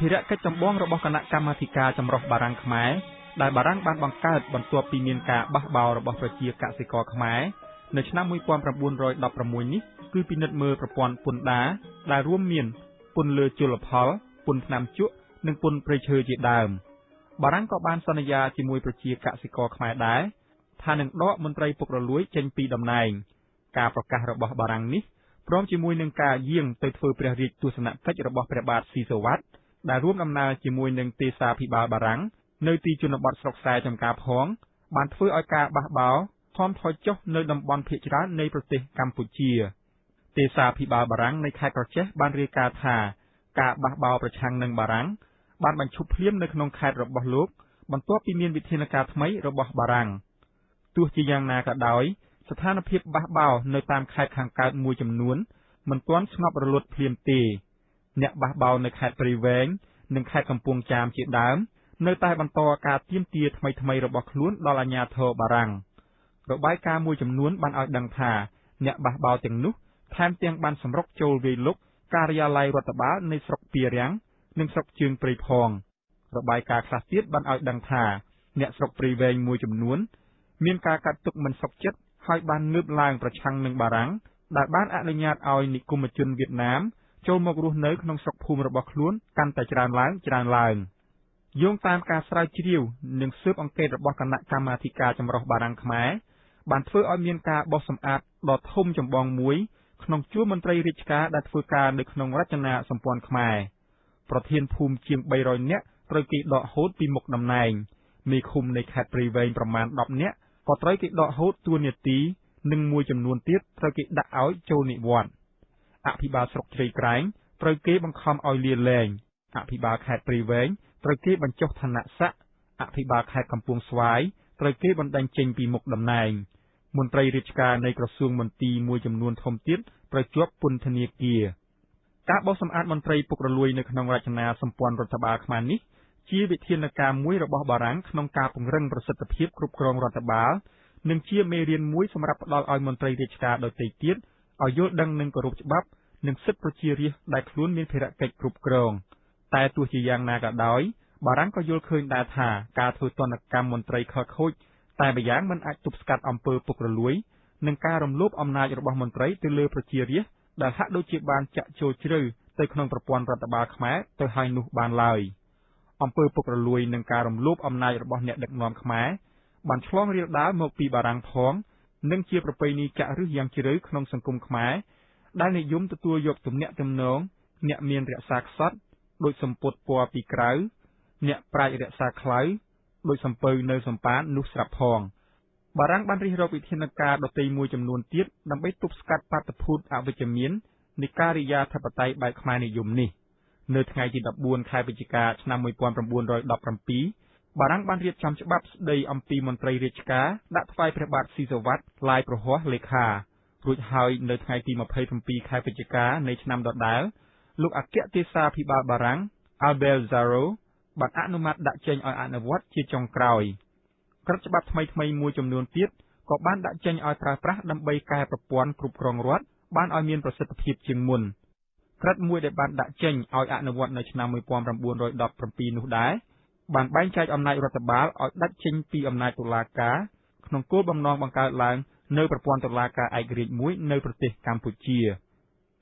ភារកិច្ចចម្បងរបស់គណៈកម្មាធិការចម្រុះបារាំងខ្មែរដែលបារាំងបានបង្កើតបន្ទាប់ពីមានការបះបោររបស់ប្រជាកសិករខ្មែរនៅឆ្នាំ1916នេះគឺពិនិត្យមើលប្រព័ន្ធពន្ធដារដែលរួមមានពន្ធលើជលផលពន្ធថ្នាំជក់និងពន្ធព្រៃឈើជាដើមបារាំងក៏បានសន្យាជាមួយប្រជាកសិករខ្មែរដែរថានឹងដកមន្ត្រីពុករលួយចេញពីតំណែងការប្រកាសរបស់បារាំងនេះព្រមជាមួយនឹងការយាងទៅធ្វើព្រះរាជទស្សនកិច្ចរបស់ព្រះបាទស៊ីសុវត្ថិដែលរួមដំណើរជាមួយនឹងទេសាភិបាលបារាំងនៅទីជនបទស្រុកខ្សែចំការផងបានធ្វើឲ្យការបះបោរថមថយចុះនៅតំបន់ភាគច្រើននៃប្រទេសកម្ពុជាទេសាភិបាលបារាំងនៅខេត្តក្រចេះបានរាយការណ៍ថាការបះបោរប្រឆាំងនឹងបារាំងបានបញ្ឈប់ភ្លាមនៅក្នុងខេត្តរបស់លោកបន្ទាប់ពីមានវិធានការថ្មីរបស់បារាំងទោះជាយ៉ាងណាក៏ដោយស្ថានភាពបះបោរនៅតាមខេត្តខាងកើតមួយចំនួនមិនទាន់ស្ងប់រលត់ភ្លាមទេអ្នកបះបោរនៅខេត្តព្រៃវែងនិងខេត្តកំពង់ចាមជាដើមនៅតែបន្តការទាមទារថ្មីៗរបស់ខ្លួនដល់អាជ្ញាធរបារាំងរបាយការណ៍មួយចំនួនបានឲ្យដឹងថាអ្នកបះបោរទាំងនោះថែមទាំងបានសម្រុកចូលវាយលុកការិយាល័យរដ្ឋបាលនៃស្រុកពារាំងនិងស្រុកជើងព្រៃផងរបាយការណ៍ខ្លះទៀតបានឲ្យដឹងថាអ្នកស្រុកព្រៃវែងមួយចំនួនមានការកាត់ទុកមិនសុខចិត្តហើយបានងើបឡើងប្រឆាំងនឹងបារាំងដែលបានអនុញ្ញាតឲ្យនិគមជនវៀតណាមចូលមករស់នៅក្នុងស្រុកភូមិរបស់ខ្លួនកាន់តែច្រើនឡើងយោងតាមការស្រាវជ្រាវនិងស៊ើបអង្កេតរបស់គណៈកម្មាធិការចម្រុះបារាំងខ្មែរបានធ្វើឲ្យមានការបោសសម្អាតដ៏ធំចម្បងមួយក្នុងជួរមន្ត្រីរាជការដែលធ្វើការនៅក្នុងរចនាសម្ព័ន្ធខ្មែរប្រធានភូមិជាង300នាក់ត្រូវគេដកហូតពីមុខតំណែងមេឃុំនៃខេត្តព្រៃវែងប្រមាណ10នាក់ក៏ត្រូវគេដកហូតតួនាទីនិងមួយចំនួនទៀតត្រូវគេដាក់ឲ្យចូលនិវត្តន៍អភិបាលស្រុកជ្រៃក្រែងត្រូវគេបង្ខំឲ្យលាលែងអភិបាលខេត្តព្រៃវែងត្រូវគេបញ្ចុះឋានៈស័ក្តិអភិបាលខេត្តកំពង់ស្វាយត្រូវគេបណ្តេញចេញពីមុខតំណែងមន្ត្រីរាជការនៃក្រសួងមន្ទីរមួយចំនួនធំទៀតត្រូវជាប់ពន្ធនាគារការបោសសម្អាតមន្ត្រីពុករលួយនៅក្នុងរចនាសម្ព័ន្ធរដ្ឋបាលខ្មែរនេះជាវិធានការមួយរបស់បារាំងក្នុងការពង្រឹងប្រសិទ្ធភាពគ្រប់គ្រងរដ្ឋបាលនិងជាមេរៀនមួយសម្រាប់ផ្ដល់ឲ្យមន្ត្រីរាជការដទៃទៀតឲ្យយល់ដឹងនិងគោរពច្បាប់និងសិទ្ធិប្រជារាស្ត្រដែលខ្លួនមានភារកិច្ចគ្រប់គ្រងតែទោះជាយ៉ាងណាក៏ដោយបារាំងក៏យល់ឃើញដែរថាការធ្វើទណ្ឌកម្មមន្ត្រីខិលខូចតែម្យ៉ាងមិនអាចទប់ស្កាត់អំពើពុករលួយនិងការរំលោភអំណាចរបស់មន្ត្រីទៅលើប្រជារាស្ត្រដែលហាក់ដូចជាបានចាក់ចូលជ្រៅទៅក្នុងប្រព័ន្ធរដ្ឋបាលខ្មែរទៅហើយនោះបានឡើយអំពើពុករលួយនិងការរំលោភអំណាចរបស់អ្នកដឹកនាំខ្មែរបានឆ្លងរាលដាលមកពីបារាំងផងនិងជាប្រពៃណីចាក់ឫសយ៉ាងជ្រៅក្នុងសង្គមខ្មែរដែលនិយមទទួលយកទំនាក់ទំនងអ្នកមានរក្សាខ្សត់ដោយសម្ពុតពណ៌ពីក្រៅអ្នកប្រាជ្ញរក្សាខ្លៅដោយសំពៅនៅសម្ប៉ាននោះស្រាប់ផងបារាំងបានរិះរកវិធានការដទៃមួយចំនួនទៀតដើម្បីទប់ស្កាត់បាតុភូតអវិជ្ជមាននៃការិយាធិបតេយ្យបែបខ្មែរនិយមនេះនៅថ្ងៃទី14ខែវិច្ឆិកាឆ្នាំ1917បារាំងបានរៀបចំច្បាប់ស្តីអំពីមន្ត្រីរាជការដាក់ថ្វាយព្រះបាទស៊ីសុវត្ថិឡាយប្រហ័សលេខារួចហើយនៅថ្ងៃទី27ខែវិច្ឆិកានៃឆ្នាំដដែលលោកអគ្គទេសាភិបាលបារាំង Albert Zarro បានអនុម័តដាក់ចេញឲ្យអនុវត្តជាចុងក្រោយក្រឹត្យច្បាប់ថ្មីមួយចំនួនទៀតក៏បានដាក់ចេញឲ្យប្រើប្រាស់ដើម្បីកែប្រព័ន្ធគ្រប់គ្រងរដ្ឋបានឲ្យមានប្រសិទ្ធភាពជាងមុនក្រឹត្យមួយដែលបានដាក់ចេញឲ្យអនុវត្តនៅឆ្នាំ1917នោះដែរបានបែងចែកអំណាចរដ្ឋបាលឲ្យដាច់ចេញពីអំណាចតុលាការក្នុងគោលបំណងបង្កើតឡើងនៅប្រព័ន្ធតុលាការឯករាជ្យមួយនៅប្រទេសកម្ពុជា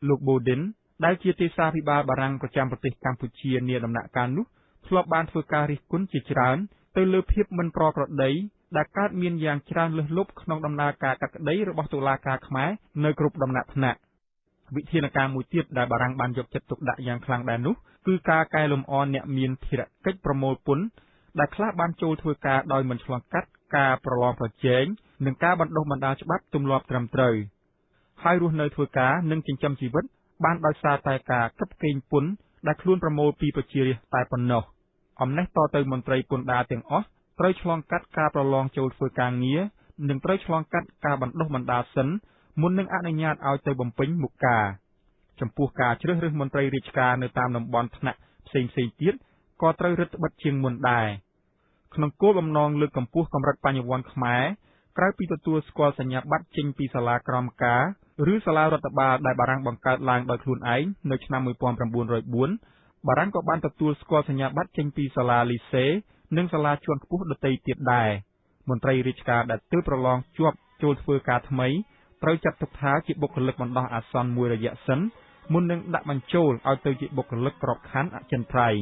លោក Bodin ដែលជាទេសាភិបាលបារាំងប្រចាំប្រទេសកម្ពុជានាដំណាក់កាលនោះធ្លាប់បានធ្វើការរិះគន់ជាច្រើនទៅលើភាពមិនប្រក្រតីដែលកើតមានយ៉ាងច្រើនលើសលប់ក្នុងដំណើរការកាត់ក្តីរបស់តុលាការខ្មែរនៅគ្រប់ដំណាក់ថ្នាក់វិធានការមួយទៀតដែលបារាំងបានយកចិត្តទុកដាក់យ៉ាងខ្លាំងដែរនោះគឺការកែលម្អអ្នកមានភារកិច្ចប្រមូលពន្ធដែលខ្លះបានចូលធ្វើការដោយមិនឆ្លងកាត់ការប្រឡងប្រជែងនិងការបណ្ដុះបណ្ដាលច្បាប់ទម្លាប់ត្រឹមត្រូវហើយរស់នៅធ្វើការនិងចិញ្ចឹមជីវិតបានដោយសារតែការកឹបកេងពន្ធដែលខ្លួនប្រមូលពីប្រជារាស្ត្រតែប៉ុណ្ណោះអំណេះតទៅមន្ត្រីពន្ធដារទាំងអស់ត្រូវឆ្លងកាត់ការប្រឡងចូលធ្វើការងារនិងត្រូវឆ្លងកាត់ការបណ្ដុះបណ្ដាលសិនមុននឹងអនុញ្ញាតឲ្យទៅបំពេញមុខការចំពោះការជ្រើសរើសមន្ត្រីរាជការនៅតាមតំបន់ថ្នាក់ផ្សេងៗទៀតក៏ត្រូវរឹតបន្តឹងជាងមុនដែរក្នុងគោលបំណងលើកកម្ពស់កម្រិតបញ្ញវន្តខ្មែរក្រៅពីទទួលស្គាល់សញ្ញាបត្រចេញពីសាលាក្រមការឬសាលារដ្ឋបាលដែលបារាំងបង្កើតឡើងដោយខ្លួនឯងនៅឆ្នាំ1904 បារាំងក៏បានទទួលស្គាល់សញ្ញាបត្រចេញពីសាលាលីសេនិងសាលាជាន់ខ្ពស់ដទៃទៀតដែរមន្ត្រីរាជការដែលទើបប្រឡងជាប់ចូលធ្វើការថ្មីត្រូវចាត់ទុកថាជាបុគ្គលិកបណ្ដោះអាសន្នមួយរយៈសិនមុននឹងដាក់បញ្ចូលឲ្យទៅជាបុគ្គលិកក្របខ័ណ្ឌអចិន្ត្រៃយ៍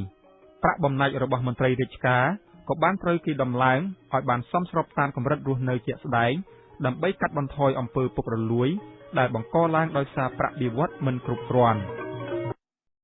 ប្រាក់បំណាច់របស់មន្ត្រីរាជការក៏បានត្រូវគេដំឡើងឲ្យបានសមស្របតាមកម្រិតរស់នៅជាក់ស្ដែងដើម្បីកាត់បន្ថយអំពើពុករលួយដែលបង្កឡើងដោយសារប្រាក់បៀវត្សមិនគ្រប់គ្រាន់។